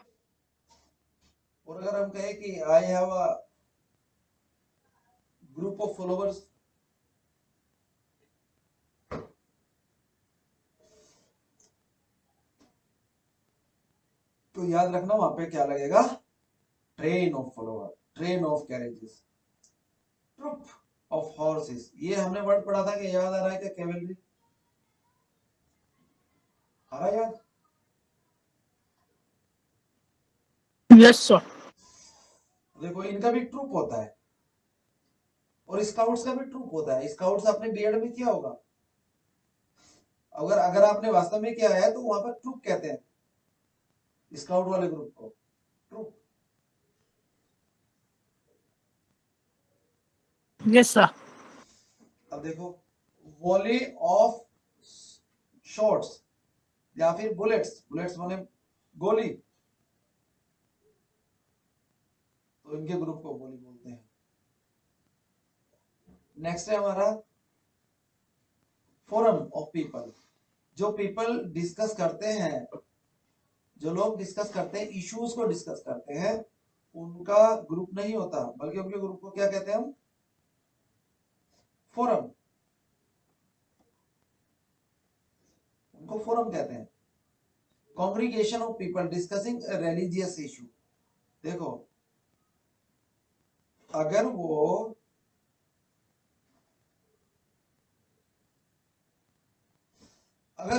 और अगर हम कहें कि I have a group of followers. तो याद रखना वहां पे क्या लगेगा, train of follower, train of carriages, troop of horses. ये हमने वर्ड पढ़ा था कि याद आ रहा है क्या? कैवेलरी आ रहा है याद?
Yes sir.
देखो इनका भी ट्रुप होता है और स्काउट्स का भी ट्रुप होता है। स्काउट्स आपने बीएड में किया होगा। अगर अगर आपने वास्तव में किया है तो वहां पर ट्रुप कहते हैं स्काउट वाले ग्रुप को, ट्रुप।
Yes sir.
अब देखो वॉली ऑफ शॉट्स या फिर बुलेट्स, बुलेट्स माने गोली, तो इनके ग्रुप को वॉली बोलते हैं। नेक्स्ट है हमारा फोरम ऑफ पीपल। जो पीपल डिस्कस करते हैं, जो लोग डिस्कस करते हैं, इश्यूज को डिस्कस करते हैं, उनका ग्रुप नहीं होता, बल्कि उनके ग्रुप को क्या कहते हैं हम? फोरम। उनको फोरम कहते हैं। Congregation of people discussing religious issue. देखो अगर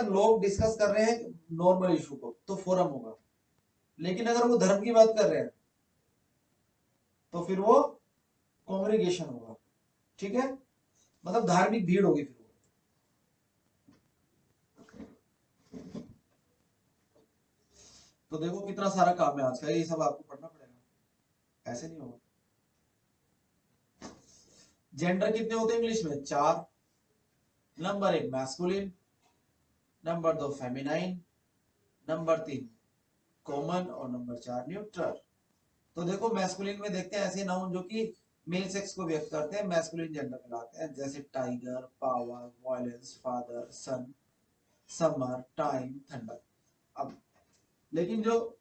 लोग डिस्कस कर रहे हैं नॉर्मल इशू को तो फोरम होगा, लेकिन अगर वो धर्म की बात कर रहे हैं तो फिर वो कॉन्ग्रीगेशन होगा। ठीक है, मतलब धार्मिक भीड़ होगी फिर वो। तो देखो कितना सारा काम है आज का, ये सब आपको पढ़ना पड़ेगा, ऐसे नहीं होगा। जेंडर कितने होते हैं इंग्लिश में? 4। Number 1 masculine, number 2 feminine, number 3 common और नंबर 4 न्यूट्रल। तो देखो मैस्कुलिन में देखते हैं ऐसे नाउन जो कि मेल सेक्स को व्यक्त करते हैं, मैस्कुलिन जेंडर कहलाते हैं, जैसे टाइगर, पावर, वायलेंस, फादर, सन, समर, टाइम, थंडर। अब लेकिन जो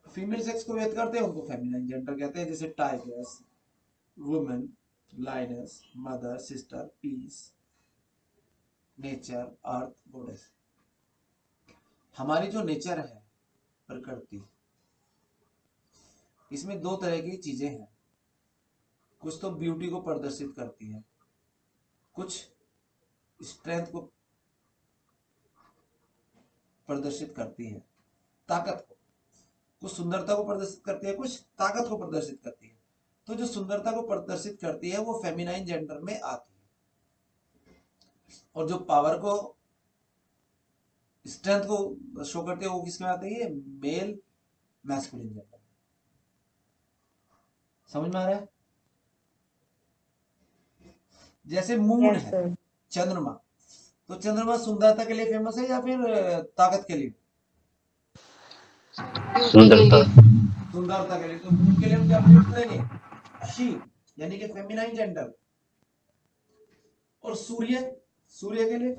फीमेल सेक्स को व्यक्त करते हैं उनको फेमिनाइन जेंडर कहते हैं, जैसे tigers, women, lioness, mother, sister, peace, nature, earth, goddess. हमारी जो नेचर है, प्रकृति, इसमें 2 तरह की चीजें हैं। कुछ तो ब्यूटी को प्रदर्शित करती है, कुछ स्ट्रेंथ को प्रदर्शित करती है, ताकत को। कुछ सुंदरता को प्रदर्शित करती है, कुछ ताकत को प्रदर्शित करती है। तो जो सुंदरता को प्रदर्शित करती है वो फेमिनाइन जेंडर में आती है, और जो पावर को, स्ट्रेंथ को शो करती है वो किसमें आती है? Male masculine gender. समझ में आ रहा है? जैसे मून
Yes,
है,
sir.
चंद्रमा, तो चंद्रमा सुंदरता के लिए फेमस है या फिर ताकत के लिए?
Beauty के
सुंदरता।
लिए।
सुंदरता के लिए। तो मून के लिए हम क्या प्रयोग करेंगे? शी, यानी कि फेमिनाइन जेंडर। और सूर्य, सूर्य के लिए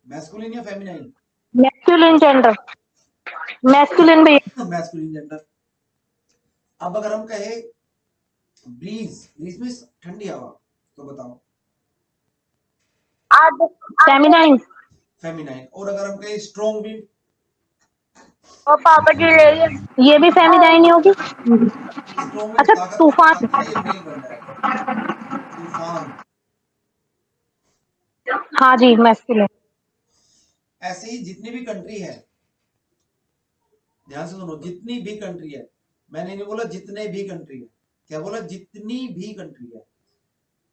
मैस्कुलिन या फेमिनाइन?
Masculine gender. मैस्कुलिन भैया।
Masculine gender. अब अगर हम कहे ब्रीज, ब्रीज में ठंडी हवा, तो बताओ?
फेमिनाइन।
फेमिनाइन। और अगर हम कहे स्ट्रॉन्ग विंड?
और पापा जी ले लिए, ये भी फेमिनाइन ही होगी।
स्ट्रॉन्ग विंड
अच्छा
ताकत को
तूफान।
दिखाती है, ये मेल बन जाएगा। तूफान।
हाँ जी मैस्कुलिन।
ऐसे ही जितनी भी कंट्री है, ध्यान से सुनो, जितनी भी कंट्री है, मैंने नहीं बोला जितने भी कंट्री है, क्या बोला? जितनी भी कंट्री है।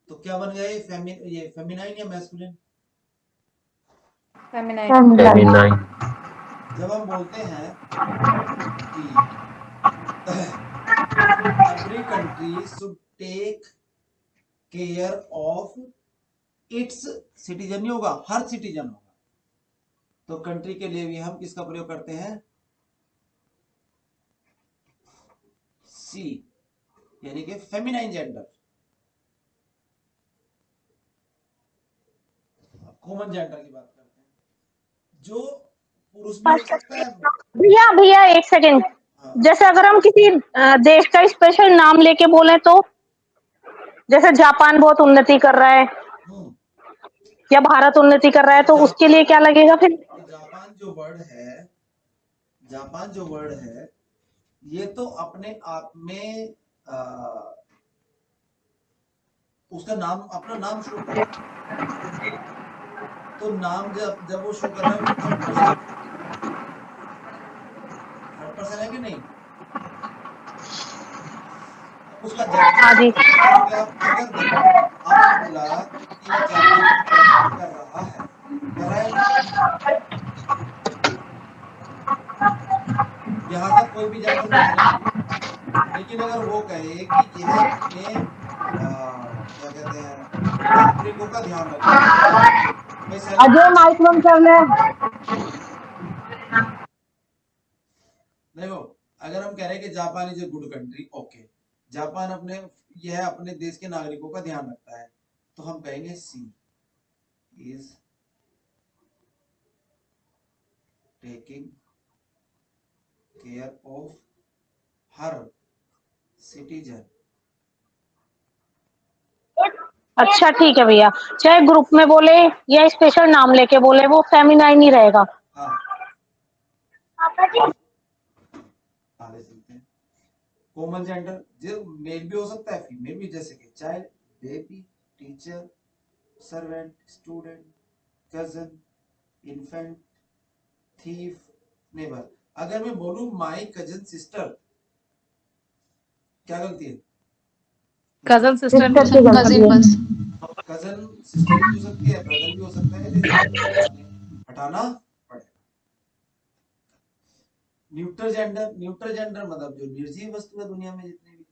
तो क्या बन गया ये फेमिनाइन या मैस्कुलिन?
Feminine.
फेमिनाइन।
जब हम बोलते हैं कि every country should take care of its citizen, नहीं होगा, हर सिटीजन होगा। तो कंट्री के लिए भी हम किसका प्रयोग करते हैं? सी, यानी कि फेमिनाइन जेंडर। कॉमन जेंडर की बात करते हैं, जो पुरुष भी हो सकता है।
भैया भैया एक सेकेंड,
हाँ,
जैसे अगर हम किसी देश का स्पेशल नाम लेके बोले तो, जैसे जापान बहुत उन्नति कर रहा है
हम्म,
या भारत उन्नति कर रहा है, तो उसके लिए क्या लगेगा फिर?
तो जापान जो वर्ड है ये तो अपने आप में उसका नाम, अपना नाम शो कर रहा है। तो नाम जब जब वो शो कर रहा है वो थर्ड पर्सन है कि नहीं? अब उसका
हाँ जी।
अगर देखो, आपने बोला कि जापान उन्नति कर रहा है, कर रहा है ना? यहाँ तक कोई भी जेंडर नहीं है ना। लेकिन अगर वो कहे कि यह अपने क्या कहते हैं, नागरिकों का ध्यान रखता है, भाई
अजय माइक बंद कर ले।
देखो, अगर हम कह रहे हैं कि Japan is a good country, okay, Japan यह अपने देश के नागरिकों का ध्यान रखता है, तो हम कहेंगे she is taking care of her citizen.
अच्छा ठीक है भैया, चाहे ग्रुप में बोले या स्पेशल नाम लेके बोले, वो फेमिनाइन ही रहेगा।
हाँ, आगे चलते हैं। कॉमन जेंडर जो मेल भी हो सकता है, फीमेल भी, जैसे कि child, baby, teacher, servant, student, cousin, infant, thief, neighbour. अगर मैं बोलूं माई कजन सिस्टर, क्या गलती है?
कजन सिस्टर
सिस्टर की गलती
कजिन
है।
बस।
कजन सिस्टर भी हो सकती है, ब्रदर भी हो सकता है, इसको हटाना पड़ेगा। न्यूट्रल जेंडर मतलब जो निर्जीव वस्तु है दुनिया में जितनी भी,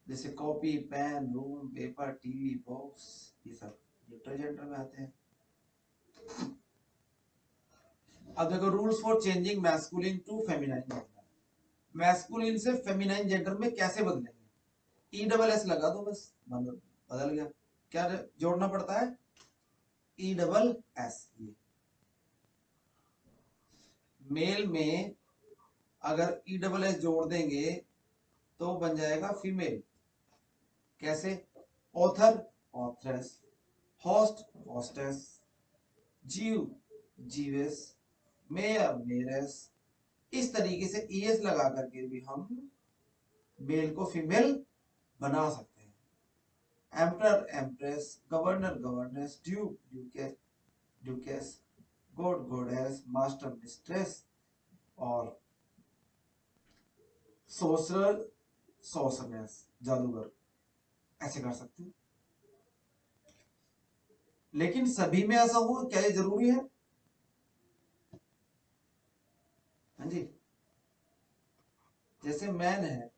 जैसे copy, pen, room, paper, TV, box, ये सब न्यूट्रल जेंडर में आते हैं। अब देखो, rules for changing masculine to feminine gender. Masculine से फेमिनाइन जेंडर में कैसे बदलेंगे? ई डबल एस लगा दो, बस बदल गया। क्या जोड़ना पड़ता है? E double S. मेल में अगर ई डबल एस जोड़ देंगे तो बन जाएगा फीमेल। कैसे? ऑथर, ऑथरेस, होस्ट, होस्टेस, जीव, जीवेस, मेयर, मेयरेस। इस तरीके से ईएस लगा करके भी हम मेल को फीमेल बना सकते हैं। Emperor, empress, governor, governess, duke, duchess, duchess, god, goddess, master, mistress, और सोर्सरर, सोर्सरनेस, जादूगर, ऐसे कर सकते हैं। लेकिन सभी में ऐसा हो क्या ये जरूरी है? हाँ जी, जैसे मैन है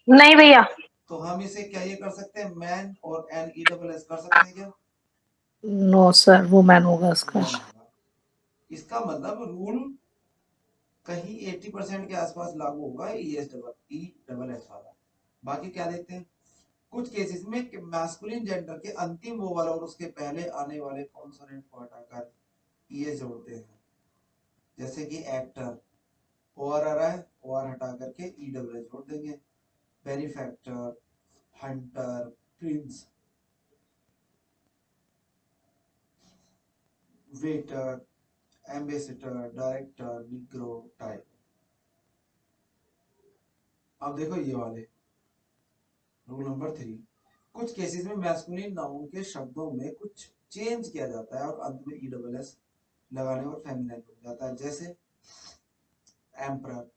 नहीं भैया।
तो हम इसे क्या ये कर सकते हैं, मैन और एन ई डबल एस कर सकते हैं क्या?
नो सर, वुमेन होगा उसका।
वुमन होगा। इसका मतलब रूल कहीं 80% के आसपास लागू होगा ई डबल एस वाला। बाकी क्या देखते हैं, कुछ केसेस में मैस्कुलिन जेंडर के अंतिम वोवल और उसके पहले आने वाले कॉन्सोनेंट को हटाकर ये जोड़ते हैं, जैसे कि एक्टर, ओ आर आ रहा है, ओ आर हटा करके ई डबल एस जोड़ देंगे। Benefactor, Hunter, Prince, waiter, ambassador, director, Negro, type. अब देखो ये वाले रूल नंबर 3, कुछ केसेस में मैस्कुलिन नाउन के शब्दों में कुछ चेंज किया जाता है और अंत में ई डबल एस लगाने पर फेमिनाइन बन जाता है, जैसे एम्परर।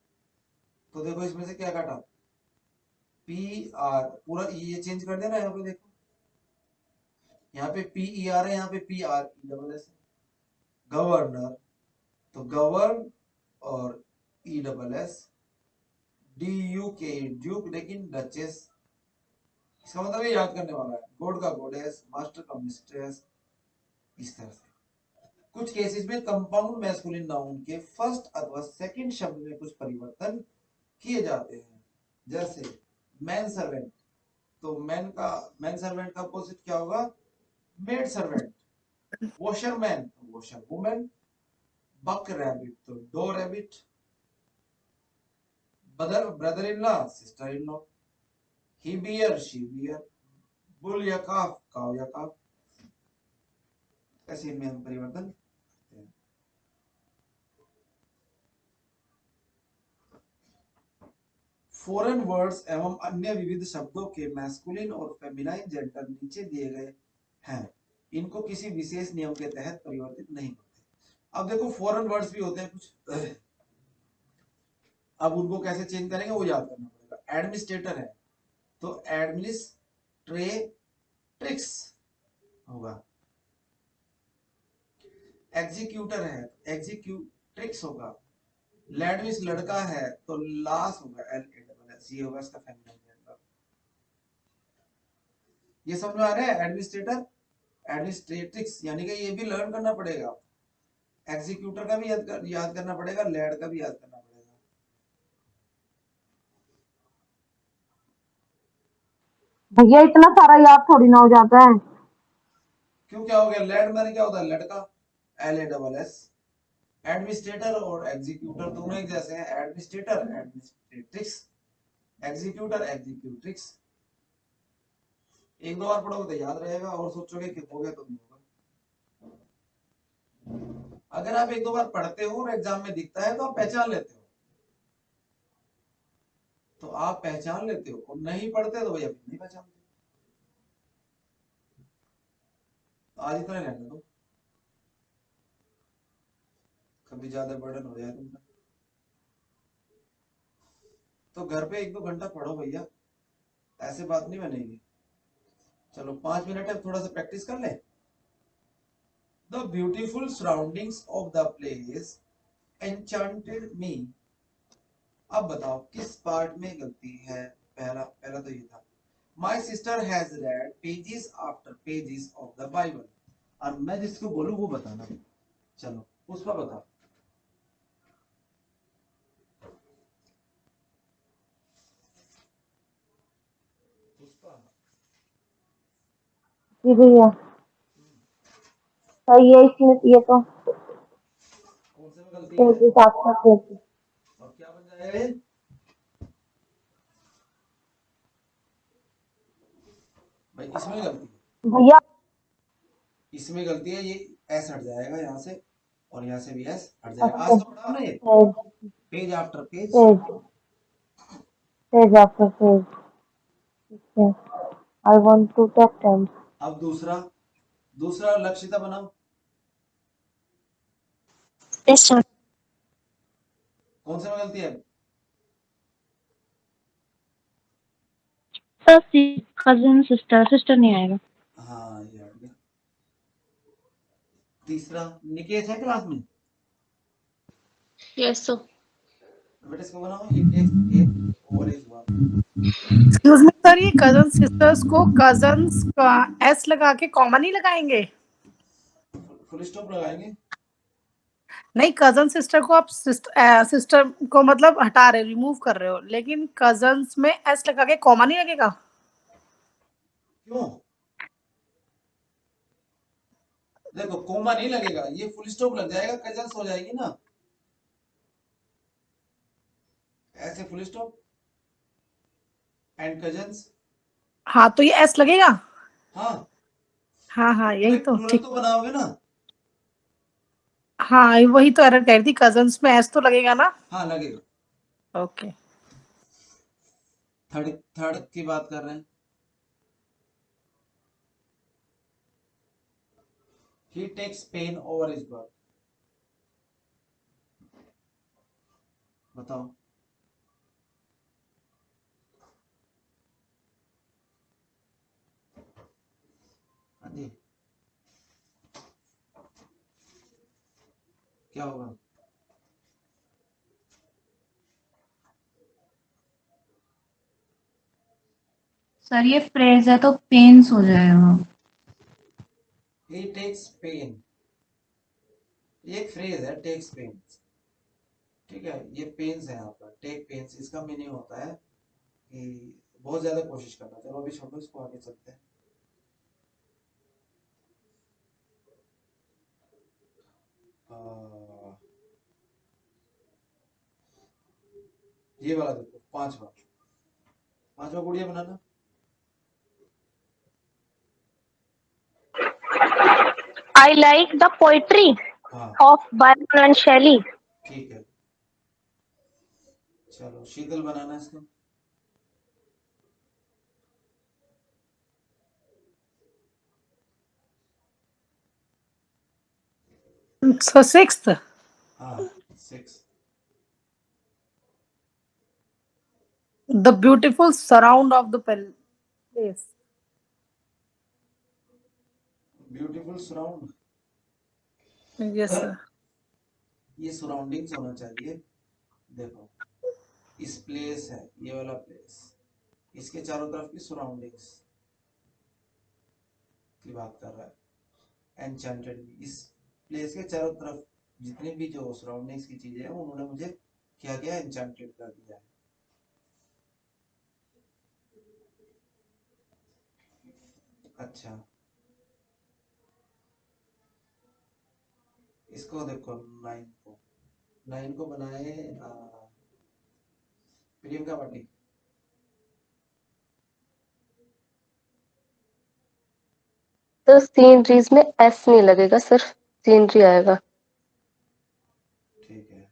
तो देखो इसमें से क्या काटा, पी आर, पूरा ये चेंज कर देना। यहाँ पे देखो, यहाँ पे पी ई आर है, यहाँ पे P R E double S है। गवर्नर, तो गवर्न और E double S, D you के, ड्यूक, लेकिन डचेस। इसका मतलब ये याद करने वाला है, गॉड का गॉडेस, मास्टर का मिस्ट्रेस, इस तरह से। कुछ केसेस में कंपाउंड मैस्कुलिन नाउन के फर्स्ट अथवा सेकंड शब्द में कुछ परिवर्तन किए जाते हैं, जैसे मैन सर्वेंट, तो मैन सर्वेंट का अपोजिट क्या होगा? Maid servant. वॉशरमैन तो वॉशर वुमेन। बक रैबिट तो doe rabbit. Brother in law sister in law. He bear she bear. Bull या काफ काव या काफ। ऐसे में हम परिवर्तन करते हैं। फॉरेन वर्ड्स एवं अन्य विविध शब्दों के मैस्कुलिन और फेमिनाइन जेंडर नीचे दिए गए हैं, इनको किसी विशेष नियम के तहत परिवर्तित नहीं करते। अब देखो फॉरेन वर्ड्स भी होते हैं कुछ, अब उनको कैसे चेंज करेंगे वो याद करना पड़ेगा। एडमिनिस्ट्रेटर है तो एडमिनिस्ट्रेट्रिक्स होगा। एग्जीक्यूटर है एग्जीक्यूट्रिक्स होगा। लैडविस लड़का है तो लास होगा, LASS, ये होगा इसका फेमिनिन जेंडर। ये समझ में आ रहा है? एडमिनिस्ट्रेटर एडमिनिस्ट्रेट्रिक्स, यानी कि ये भी लर्न करना पड़ेगा। एग्जीक्यूटर का भी याद करना पड़ेगा, लैड का भी याद करना पड़ेगा।
भैया इतना सारा याद थोड़ी ना हो जाता है।
क्यों, क्या हो गया? लैड मैंने क्या होता है? लड़का, LASS। एडमिनिस्ट्रेटर और एग्जीक्यूटर दोनों एक जैसे हैं। Administrator administratrix, executor executrix. एक दो बार पढ़ोगे तो याद रहेगा, और सोचोगे कि हो गया तो नहीं होगा। अगर आप एक दो बार पढ़ते हो और एग्जाम में दिखता है तो आप पहचान लेते हो, और नहीं पढ़ते तो भैया नहीं पहचानते। आज इतना रहने दो, कभी ज्यादा बर्डन हो जाए तुम। तो घर पे एक दो घंटा पढ़ो भैया, ऐसे बात नहीं बनेगी। चलो 5 मिनट है, थोड़ा सा प्रैक्टिस कर ले। The beautiful surroundings of the place enchanted me. अब बताओ किस पार्ट में गलती है? पहला तो ये था, my sister has red pages after pages of the Bible. और मैं जिसको बोलूं वो बताना। चलो पुष्पा बताओ।
जी भैया सही है, इसमें ये तो
कौन से में गलती है?
Pages after pages.
और क्या बन जाएगा ये? भाई इसमें गलती है,
भैया
इसमें गलती है। ये एस हट जाएगा यहाँ से, और यहाँ से भी एस हट जाएगा।
अच्छा,
आज तो पढ़ा ना ये
page
page after page.
Page page after page. ठीक है, I want to take time.
अब दूसरा लक्षिता बनाओ।
Yes sir.
कौन से में गलती है?
सर कजिन सिस्टर नहीं आएगा।
हाँ ये हट गया। तीसरा, निकेश है क्लास में?
Yes sir.
बेटा इसको बनाओ। He takes a over his work.
Excuse me sir, ये कजन सिस्टर्स को कजन्स का एस लगा के कॉमा नहीं लगाएंगे?
फुल स्टॉप लगाएंगे।
नहीं, कजन सिस्टर को आप सिस्टर को मतलब हटा रहे हो, रिमूव कर रहे हो, लेकिन कजन्स में एस लगा के कॉमा नहीं लगेगा?
क्यों? देखो कोमा नहीं लगेगा, ये फुल स्टॉप लग जाएगा, कजन्स हो जाएगी ना, ऐसे फुल स्टॉप एंड कजन्स।
हाँ तो ये एस लगेगा।
हाँ
हाँ हाँ यही तो
प्लूरल
ठीक।
तो बनाओगे ना?
हाँ वही तो एरर कह रही थी, कजन्स में एस तो लगेगा ना?
हाँ लगेगा।
ओके।
थर्ड की बात कर रहे हैं। He takes pain over his work। बताओ। हाँ जी, क्या होगा?
सर ये फ्रेज है तो पेन्स हो जाएगा।
He takes pain एक फ्रेज है टेक्स पेन्स, ठीक है, ये पेन्स है यहाँ पर, टेक पेन्स, इसका मीनिंग होता है कि बहुत ज्यादा कोशिश करना। चलो अभी छोड़ो इसको, आगे चलते हैं। ये वाला देखो, पांचवा पांचवा गुड़िया बनाना।
I like the poetry
हाँ
of Byron and Shelley.
ठीक है, चलो शीतल बनाना इसको।
So sixth,
हाँ 6।
the beautiful surround of the place.
Beautiful surround,
Yes, sir.
ये सराउंडिंग्स होना चाहिए। देखो इस प्लेस है, ये वाला प्लेस, इसके चारों तरफ की सराउंडिंग्स की बात कर रहा है। एनचेंटेड, इस प्लेस के चारों तरफ जितनी भी जो सराउंडिंग्स की चीजें हैं उन्होंने मुझे क्या किया, एनचेंटेड कर दिया है। अच्छा इसको देखो, 9 को बनाए प्रियंका पाटिल।
तो सीनरीज में एस नहीं लगेगा, सिर्फ सीनरी आएगा।
ठीक है,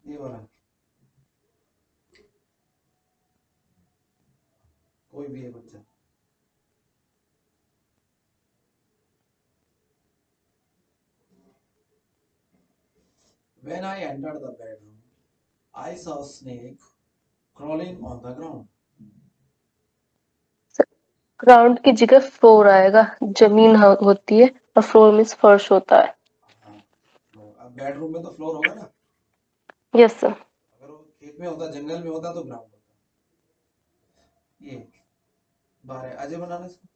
ये वाला कोई भी है बच्चा। When I entered the bedroom, I saw a snake crawling on the ground.
Ground की जगह फ्लोर आएगा, जमीन होती है और फ्लोर मीन्स फर्श होता है।
हाँ, अब बेडरूम में तो फ्लोर होगा ना।
Yes sir.
अगर वो खेत में होता, जंगल में होता तो ग्राउंड होता। ये 12 अजय बनाना इसको।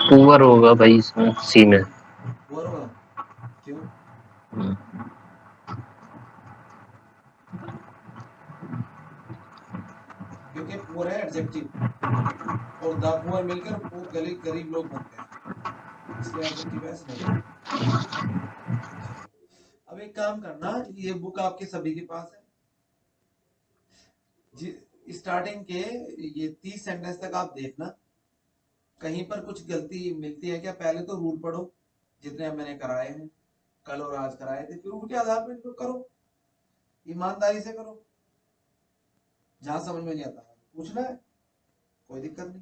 पुअर होगा भाई इसमें, सी में।
पुअर होगा क्यों? क्योंकि पुअर है एडजेक्टिव, और द पुअर मिलकर गरीब लोग बनते हैं, इसलिए एडजेक्टिव है नहीं। अब एक काम करना, ये बुक आपके सभी के पास है, स्टार्टिंग के ये 30 सेंटेंस तक आप देखना, कहीं पर कुछ गलती मिलती है क्या, पहले तो रूल पढ़ो जितने मैंने कराए हैं, कल और आज कराए थे, फिर उनके आधार पर इनको करो, ईमानदारी से करो। जहां समझ में नहीं आता पूछना है, कोई दिक्कत नहीं।